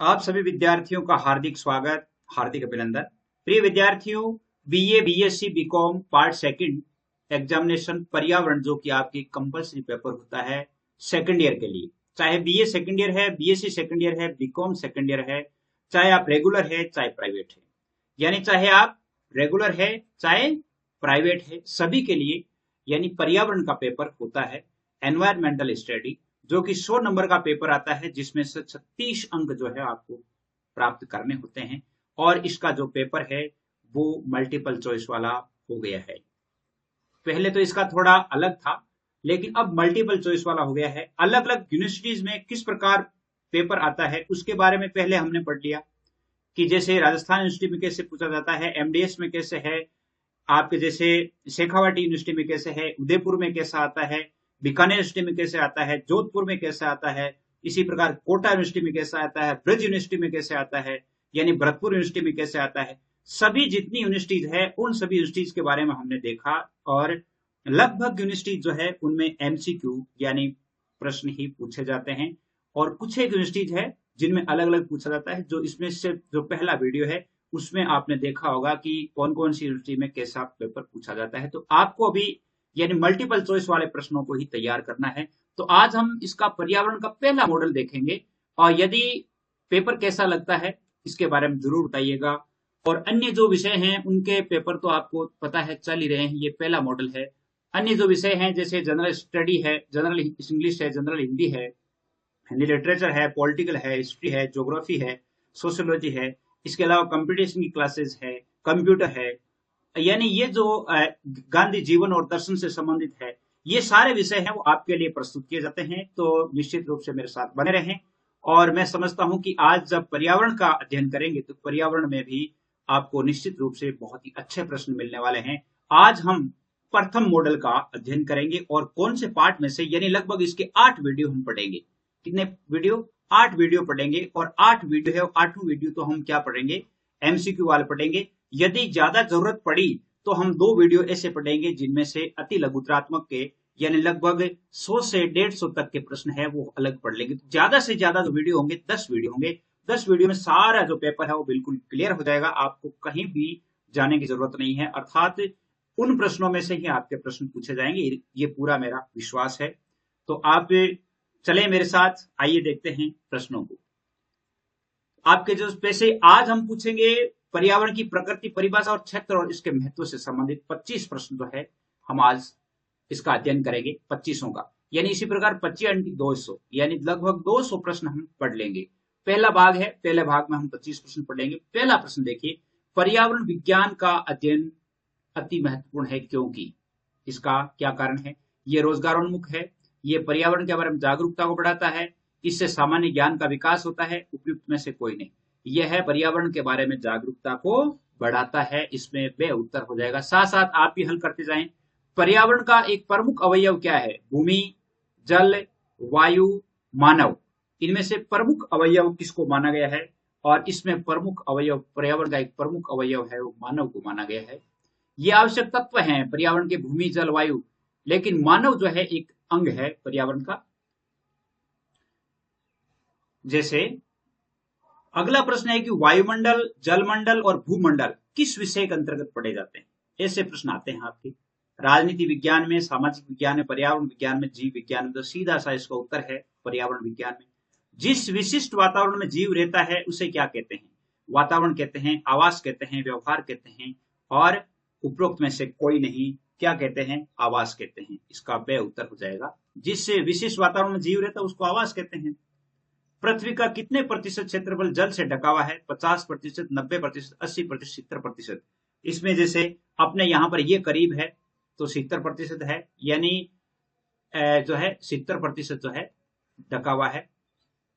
आप सभी विद्यार्थियों का हार्दिक स्वागत, हार्दिक अभिनंदन। प्रिय विद्यार्थियों, BA, BSc, BCom part second examination पर्यावरण जो कि आपकी कंपलसरी पेपर होता है सेकंड ईयर के लिए, चाहे बीए सेकंड ईयर है, बीएससी सेकंड ईयर है, बीकॉम सेकंड ईयर है, चाहे आप रेगुलर है चाहे प्राइवेट है, यानी चाहे आप रेगुलर है चाहे प्राइवेट है, सभी के लिए यानी पर्यावरण का पेपर होता है एनवायरमेंटल स्टडी, जो कि 100 नंबर का पेपर आता है, जिसमें से 36 अंक जो है आपको प्राप्त करने होते हैं। और इसका जो पेपर है वो मल्टीपल चॉइस वाला हो गया है। पहले तो इसका थोड़ा अलग था, लेकिन अब मल्टीपल चॉइस वाला हो गया है। अलग अलग यूनिवर्सिटीज में किस प्रकार पेपर आता है उसके बारे में पहले हमने पढ़ लिया कि जैसे राजस्थान यूनिवर्सिटी में कैसे पूछा जाता है, एमडीएस में कैसे है, आपके जैसे शेखावाटी यूनिवर्सिटी में कैसे है, उदयपुर में कैसा आता है, बीकानेर यूनिवर्सिटी में कैसे आता है, जोधपुर में कैसे आता है, इसी प्रकार कोटा यूनिवर्सिटी में कैसे आता है, ब्रज यूनिवर्सिटी में कैसे आता है, यानी भरतपुर यूनिवर्सिटी में कैसे आता है। सभी जितनी यूनिवर्सिटीज है उन सभी यूनिवर्सिटीज के बारे में हमने देखा। और लगभग यूनिवर्सिटी जो है उनमें एमसीक्यू यानी प्रश्न ही पूछे जाते हैं, और कुछ एक यूनिवर्सिटीज है जिनमें अलग अलग पूछा जाता है। जो इसमें से जो पहला वीडियो है उसमें आपने देखा होगा कि कौन कौन सी यूनिवर्सिटी में कैसा पेपर पूछा जाता है। तो आपको अभी यानी मल्टीपल चॉइस वाले प्रश्नों को ही तैयार करना है। तो आज हम इसका पर्यावरण का पहला मॉडल देखेंगे, और यदि पेपर कैसा लगता है इसके बारे में जरूर बताइएगा। और अन्य जो विषय हैं उनके पेपर तो आपको पता है चल ही रहे हैं, ये पहला मॉडल है। अन्य जो विषय हैं जैसे जनरल स्टडी है, जनरल इंग्लिश है, जनरल हिंदी है, हिंदी लिटरेचर है, पॉलिटिकल है, हिस्ट्री है, ज्योग्राफी है, सोशियोलॉजी है, इसके अलावा कंप्यूटेशन की क्लासेस है, कंप्यूटर है, यानी ये जो गांधी जीवन और दर्शन से संबंधित है, ये सारे विषय हैं वो आपके लिए प्रस्तुत किए जाते हैं। तो निश्चित रूप से मेरे साथ बने रहें। और मैं समझता हूं कि आज जब पर्यावरण का अध्ययन करेंगे तो पर्यावरण में भी आपको निश्चित रूप से बहुत ही अच्छे प्रश्न मिलने वाले हैं। आज हम प्रथम मॉडल का अध्ययन करेंगे, और कौन से पार्ट में से, यानी लगभग इसके 8 वीडियो हम पढ़ेंगे। कितने वीडियो? 8 वीडियो पढ़ेंगे। और 8 वीडियो है, 8 वीडियो तो हम क्या पढ़ेंगे? एमसीक्यू वाले पढ़ेंगे। यदि ज्यादा जरूरत पड़ी तो हम 2 वीडियो ऐसे पढ़ेंगे जिनमें से अति लघुत्रात्मक के यानी लगभग 100 से 150 तक के प्रश्न है वो अलग पढ़ लेंगे। तो ज्यादा से ज्यादा जो वीडियो होंगे 10 वीडियो होंगे। 10 वीडियो में सारा जो पेपर है वो बिल्कुल क्लियर हो जाएगा, आपको कहीं भी जाने की जरूरत नहीं है। अर्थात उन प्रश्नों में से ही आपके प्रश्न पूछे जाएंगे, ये पूरा मेरा विश्वास है। तो आप चले मेरे साथ, आइए देखते हैं प्रश्नों को। आपके जो पैसे आज हम पूछेंगे पर्यावरण की प्रकृति, परिभाषा और क्षेत्र और इसके महत्व से संबंधित 25 प्रश्न जो है हम आज इसका अध्ययन करेंगे, 25 का। यानी इसी प्रकार 25 × 200 यानी लगभग 200 प्रश्न हम पढ़ लेंगे। पहला भाग है, पहले भाग में हम 25 प्रश्न पढ़ेंगे। पहला प्रश्न देखिए, पर्यावरण विज्ञान का अध्ययन अति महत्वपूर्ण है क्योंकि, इसका क्या कारण है? ये रोजगारोन्मुख है, ये पर्यावरण के बारे में जागरूकता को बढ़ाता है, इससे सामान्य ज्ञान का विकास होता है, उपयुक्त में से कोई नहीं। यह है पर्यावरण के बारे में जागरूकता को बढ़ाता है, इसमें बे उत्तर हो जाएगा। साथ साथ आप भी हल करते जाएं। पर्यावरण का एक प्रमुख अवयव क्या है? भूमि, जल, वायु, मानव। इनमें से प्रमुख अवयव किसको माना गया है? और इसमें प्रमुख अवयव, पर्यावरण का एक प्रमुख अवयव है वो मानव को माना गया है। ये आवश्यक तत्व हैं पर्यावरण के, भूमि, जल, वायु, लेकिन मानव जो है एक अंग है पर्यावरण का। जैसे अगला प्रश्न है कि वायुमंडल, जलमंडल और भूमंडल किस विषय के अंतर्गत पढ़े जाते हैं? ऐसे प्रश्न आते हैं आपके राजनीति विज्ञान में, सामाजिक विज्ञान में, पर्यावरण विज्ञान में, जीव विज्ञान में। तो सीधा सा इसका उत्तर है पर्यावरण विज्ञान में। जिस विशिष्ट वातावरण में जीव रहता है उसे क्या कहते हैं? वातावरण कहते हैं, आवास कहते हैं, व्यवहार कहते हैं, और उपरोक्त में से कोई नहीं। क्या कहते हैं? आवास कहते हैं। इसका बे उत्तर हो जाएगा। जिस विशिष्ट वातावरण में जीव रहता है उसको आवास कहते हैं। पृथ्वी का कितने प्रतिशत क्षेत्रफल जल से ढका हुआ है? 50%, 90%, 80%, 70%। इसमें जैसे अपने यहाँ पर ये करीब है तो 70% है, यानी जो है 70% जो है ढका हुआ है।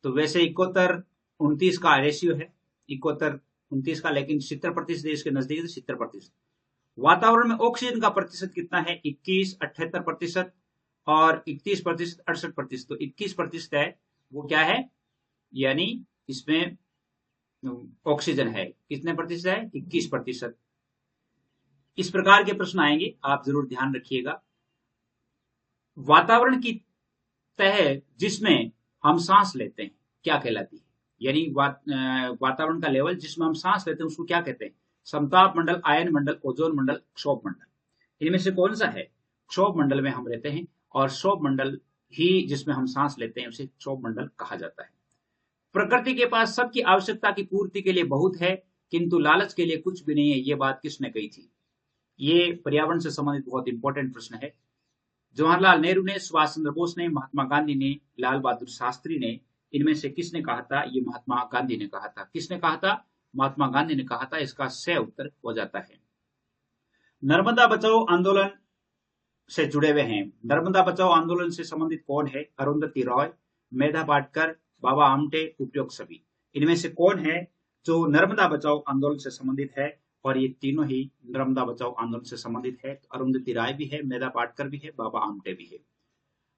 तो वैसे 71-29 का रेशियो है, 71-29 का, लेकिन 70% इसके नजदीक है, 70%। वातावरण में ऑक्सीजन का प्रतिशत कितना है? 21, 78% और 31%, 68%। तो 21% है वो क्या है, यानी इसमें ऑक्सीजन है। कितने प्रतिशत है? 21%। इस प्रकार के प्रश्न आएंगे, आप जरूर ध्यान रखिएगा। वातावरण की तह जिसमें हम सांस लेते हैं क्या कहलाती है? यानी वातावरण का लेवल जिसमें हम सांस लेते हैं उसको क्या कहते हैं? समताप मंडल, आयन मंडल, ओजोन मंडल, क्षोभ मंडल। इनमें से कौन सा है? क्षोभ मंडल में हम रहते हैं और क्षोभ मंडल ही जिसमें हम सांस लेते हैं उसे क्षोभ मंडल कहा जाता है। प्रकृति के पास सबकी आवश्यकता की पूर्ति के लिए बहुत है, किंतु लालच के लिए कुछ भी नहीं है। ये बात किसने कही थी? ये पर्यावरण से संबंधित बहुत इंपॉर्टेंट प्रश्न है। जवाहरलाल नेहरू ने, सुभाष चंद्र बोस ने, महात्मा गांधी ने, लाल बहादुर शास्त्री ने, इनमें से किसने कहा था? ये महात्मा गांधी ने कहा था। किसने कहा था? महात्मा गांधी ने कहा था। इसका सही उत्तर हो जाता है। नर्मदा बचाओ आंदोलन से जुड़े हुए हैं। नर्मदा बचाओ आंदोलन से संबंधित कौन है? अरुंधति रॉय, मेधा पाटकर, बाबा आमटे, उपयुक्त सभी। इनमें से कौन है जो नर्मदा बचाओ आंदोलन से संबंधित है? और ये तीनों ही नर्मदा बचाओ आंदोलन से संबंधित है। अरुंधति राय भी है, मेधा पाटकर भी है, बाबा आमटे भी है।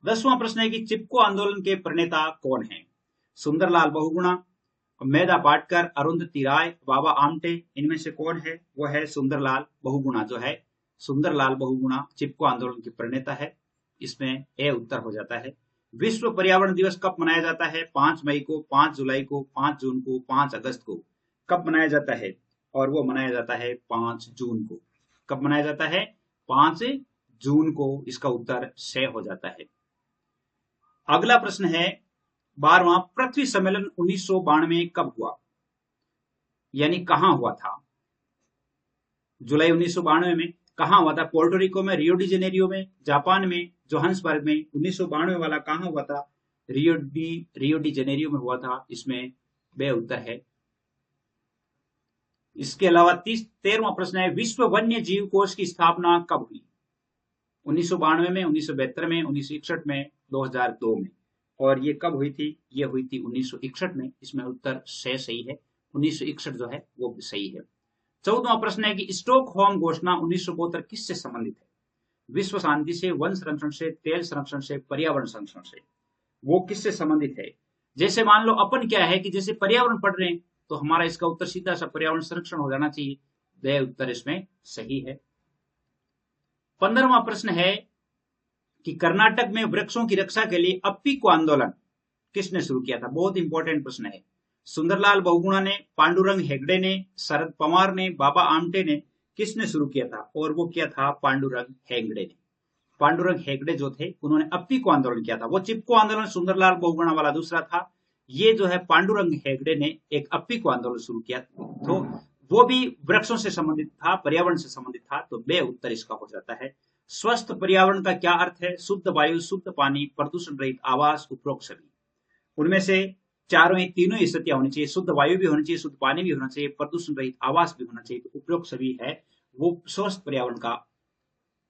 10वां प्रश्न है कि चिपको आंदोलन के प्रणेता कौन है? सुंदरलाल बहुगुणा, मेधा पाटकर, अरुंधति राय, बाबा आमटे। इनमें से कौन है? वो है सुंदरलाल बहुगुणा। जो है सुंदरलाल बहुगुणा चिपको आंदोलन के प्रणेता है। इसमें ए उत्तर हो जाता है। विश्व पर्यावरण दिवस कब मनाया जाता है? 5 मई को, 5 जुलाई को, 5 जून को, 5 अगस्त को। कब मनाया जाता है? और वो मनाया जाता है 5 जून को। कब मनाया जाता है? 5 जून को। इसका उत्तर से हो जाता है। अगला प्रश्न है 12वां, पृथ्वी सम्मेलन 1992 कब हुआ? यानी कहां हुआ था? जुलाई 1992 में। कहां हुआ था? पोर्टोरिको में, रियो डी जेनेरियो में, जापान में, जोहान्सबर्ग में। 1992 वाला कहां हुआ था? रियो डी जेनेरियो में हुआ था। इसमें बे उत्तर है। इसके अलावा 13वां प्रश्न है, विश्व वन्य जीव कोष की स्थापना कब हुई? 1992 में, 1972 में, 1961 में, 2002 में। और ये कब हुई थी? ये हुई थी 1961 में। इसमें उत्तर से सही है। 1961 जो है वो सही है। 14वां प्रश्न है कि स्टॉकहोम घोषणा 1972 किससे संबंधित है? विश्व शांति से, वन संरक्षण से, तेल संरक्षण से, पर्यावरण संरक्षण से। वो किससे संबंधित है? जैसे मान लो अपन क्या है कि जैसे पर्यावरण पढ़ रहे हैं तो हमारा इसका उत्तर सीधा सा पर्यावरण संरक्षण हो जाना चाहिए। वह उत्तर इसमें सही है। 15वां प्रश्न है कि कर्नाटक में वृक्षों की रक्षा के लिए अप्पीको आंदोलन किसने शुरू किया था? बहुत इंपॉर्टेंट प्रश्न है। सुंदरलाल बहुगुणा ने, पांडुरंग हेगड़े ने, शरद पवार ने, बाबा आमटे ने। किसने शुरू किया था? और वो किया था पांडुरंग हेगड़े ने। पांडुरंग हेगड़े जो थे उन्होंने अप्पीको आंदोलन किया था। वो चिपको आंदोलन सुंदरलाल बहुगुणा वाला दूसरा था। ये जो है पांडुरंग हेगड़े ने एक अप्पीको आंदोलन शुरू किया। तो वो भी वृक्षों से संबंधित था, पर्यावरण से संबंधित था। तो बे उत्तर इसका हो जाता है। स्वस्थ पर्यावरण का क्या अर्थ है? शुद्ध वायु, शुद्ध पानी, प्रदूषण रहित आवास, उपरोक्त सभी। उनमें से तीनों ही स्थितियां होनी चाहिए। शुद्ध वायु भी होनी चाहिए, शुद्ध पानी भी होना चाहिए, प्रदूषण रहित आवास भी होना चाहिए। तो उपरोक्त सभी है वो स्वस्थ पर्यावरण का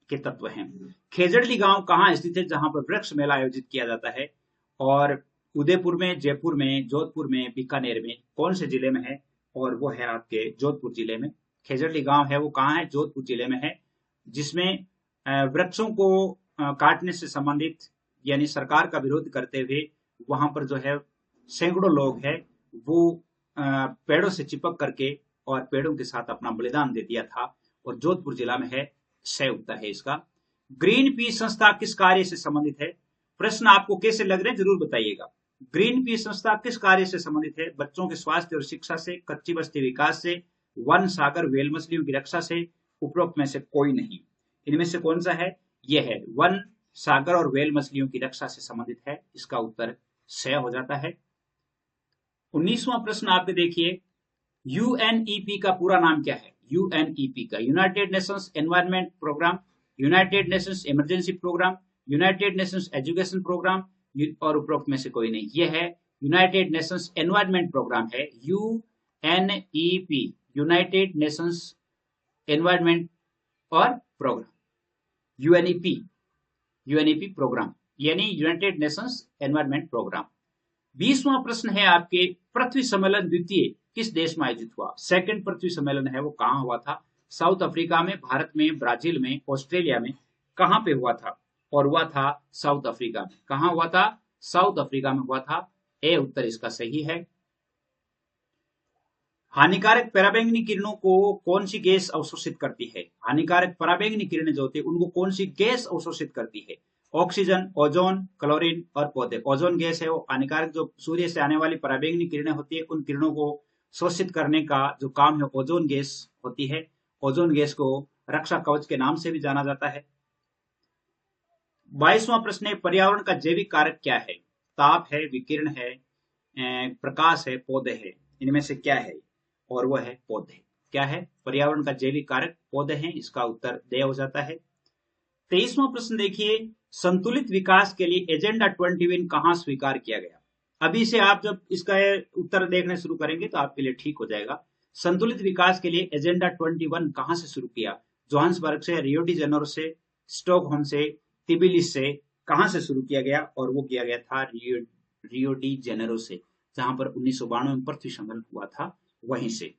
के तत्व हैं। खेजड़ली गांव कहाँ स्थित है जहां पर वृक्ष मेला आयोजित किया जाता है? और उदयपुर में, जयपुर में, जोधपुर में, बीकानेर में। कौन से जिले में है? और वो है आपके जोधपुर जिले में। खेजड़ली गांव है वो कहाँ है? जोधपुर जिले में है। जिसमें वृक्षों को काटने से संबंधित यानी सरकार का विरोध करते हुए वहां पर जो है सैकड़ों लोग हैं वो पेड़ों से चिपक करके और पेड़ों के साथ अपना बलिदान दे दिया था। और जोधपुर जिला में है। सही उत्तर है इसका। ग्रीन पीस संस्था किस कार्य से संबंधित है? प्रश्न आपको कैसे लग रहे हैं जरूर बताइएगा। ग्रीन पीस संस्था किस कार्य से संबंधित है? बच्चों के स्वास्थ्य और शिक्षा से, कच्ची बस्ती विकास से, वन, सागर, वेल मछलियों की रक्षा से। उपरोक्त में से कोई नहीं। इनमें से कौन सा है? यह है वन, सागर और वेल मछलियों की रक्षा से संबंधित है। इसका उत्तर सही हो जाता है। 19वां प्रश्न आपके देखिए, यूएनईपी का पूरा नाम क्या है? यूएनईपी का United Nations Environment Programme, United Nations emergency programme, United Nations education programme. और उपरोक्त में से कोई नहीं। यह है यूनाइटेड नेशंस एनवायरनमेंट प्रोग्राम है। यूएनईपी, यूनाइटेड नेशंस एनवायरनमेंट और प्रोग्राम। यूएनईपी प्रोग्राम यानी यूनाइटेड नेशंस एनवायरनमेंट प्रोग्राम। 20वां प्रश्न है आपके, पृथ्वी सम्मेलन द्वितीय किस देश में आयोजित हुआ? सेकंड पृथ्वी सम्मेलन है वो कहां हुआ था? साउथ अफ्रीका में, भारत में, ब्राजील में, ऑस्ट्रेलिया में। कहां पे हुआ था? और हुआ था साउथ अफ्रीका में। कहां हुआ था? साउथ अफ्रीका में हुआ था। ए उत्तर इसका सही है। हानिकारक पराबैंगनी किरणों को कौन सी गैस अवशोषित करती है? हानिकारक पराबैंगनी किरणें जो होती है उनको कौन सी गैस अवशोषित करती है? ऑक्सीजन, ओजोन, क्लोरीन और पौधे। ओजोन गैस है वो हानिकारक जो सूर्य से आने वाली पराबैंगनी किरणें होती है उन किरणों को शोषित करने का जो काम है ओजोन गैस होती है। ओजोन गैस को रक्षा कवच के नाम से भी जाना जाता है। 22वां प्रश्न है, पर्यावरण का जैविक कारक क्या है? ताप है, विकिरण है, प्रकाश है, पौधे है। इनमें से क्या है? और वो है पौधे। क्या है पर्यावरण का जैविक कारक? पौधे हैं। इसका उत्तर दे हो जाता है। 23वां प्रश्न देखिए, संतुलित विकास के लिए एजेंडा 21 कहां स्वीकार किया गया? अभी से आप जब इसका उत्तर देखने शुरू करेंगे तो आपके लिए ठीक हो जाएगा। संतुलित विकास के लिए एजेंडा 21 कहां से शुरू किया? जोहान्सबर्ग से, रियो डी जेनेरो से, स्टॉकहोम से, तिबिलिस से, कहां से शुरू किया गया? और वो किया गया था रियो डी जेनेरो से, जहां पर 1992 में पृथ्वी सम्मेलन हुआ था, वहीं से।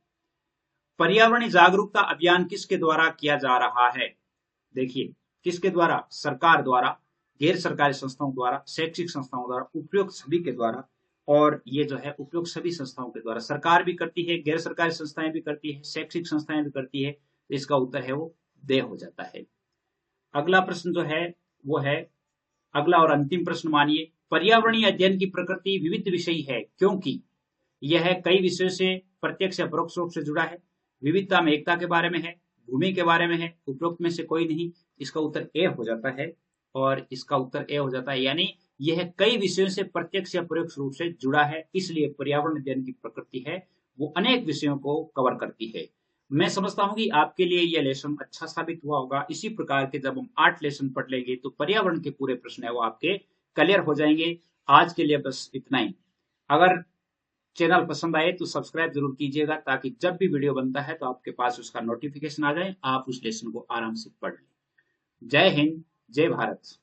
पर्यावरणीय जागरूकता अभियान किसके द्वारा किया जा रहा है? देखिए, किसके द्वारा? सरकार द्वारा, गैर सरकारी संस्थाओं द्वारा, शैक्षिक संस्थाओं द्वारा, उपयुक्त सभी के द्वारा। और ये जो है उपयुक्त सभी संस्थाओं के द्वारा, सरकार भी करती है, गैर सरकारी संस्थाएं भी करती है, शैक्षिक संस्थाएं भी करती है। तो इसका उत्तर है वो दे हो जाता है। अगला प्रश्न जो है वो है, अगला और अंतिम प्रश्न मानिए, पर्यावरणीय अध्ययन की प्रकृति विविध विषयी है क्योंकि यह कई विषयों से प्रत्यक्ष या परोक्ष रूप से जुड़ा है। विविधता में एकता के बारे में है, भूमि के बारे में है, उपरोक्त में से कोई नहीं। इसका उत्तर ए हो जाता है। और इसका उत्तर ए हो जाता है, यानी यह कई विषयों से प्रत्यक्ष या परोक्ष रूप से जुड़ा है, इसलिए पर्यावरण अध्ययन की प्रकृति है वो अनेक विषयों को कवर करती है। मैं समझता हूं कि आपके लिए यह लेसन अच्छा साबित हुआ होगा। इसी प्रकार के जब हम 8 लेसन पढ़ लेंगे तो पर्यावरण के पूरे प्रश्न है वो आपके क्लियर हो जाएंगे। आज के लिए बस इतना ही। अगर चैनल पसंद आए तो सब्सक्राइब जरूर कीजिएगा, ताकि जब भी वीडियो बनता है तो आपके पास उसका नोटिफिकेशन आ जाए, आप उस लेसन को आराम से पढ़ लें। जय हिंद, जय भारत।